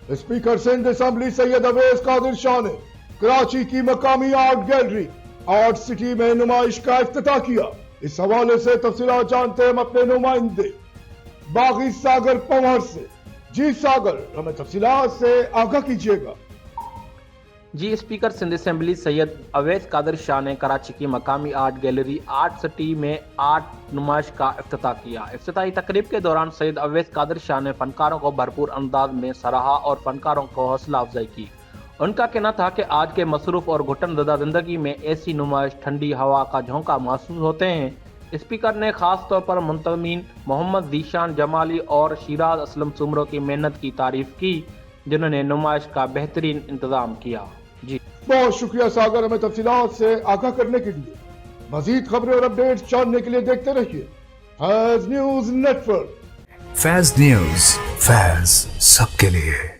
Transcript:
Speaker Sindh assembly Syed Awais Qadir Shah ने कराची की मकामी आर्ट गैलरी आर्ट सिटी में नुमाइश का इफ्तिताह किया। इस हवाले से तफसीलात जानते हैं हम अपने नुमाइंदे बागी सागर पंवर से। जी सागर, हमें तफसीलात से आगाह कीजिएगा। जी, स्पीकर सिंध असेंबली सैयद अवैस कादिर शाह ने कराची की मकामी आर्ट गैलरी आर्ट सिटी में आर्ट नुमाइश का इफ्तिताह किया। इफ्तिताही तकरीब के दौरान सैयद अवैस कादिर शाह ने फनकारों को भरपूर अंदाज में सराहा और फनकारों को हौसला अफजाई की। उनका कहना था कि आज के मसरूफ और घुटन ज़दा जिंदगी में ऐसी नुमाइश ठंडी हवा का झोंका महसूस होते हैं। स्पीकर ने खास तौर पर मुंतज़मीन मोहम्मद ज़ीशान जमाली और शिराज असलम सुमरो की मेहनत की तारीफ की, जिन्होंने नुमाइश का बेहतरीन इंतजाम किया। जी बहुत शुक्रिया सागर, हमें तफसीलात से आगाह करने के लिए। मजीद खबरें और अपडेट्स जानने के लिए देखते रहिए फैज़ न्यूज़ नेटवर्क। फैज़ न्यूज़, फैज़ सबके लिए।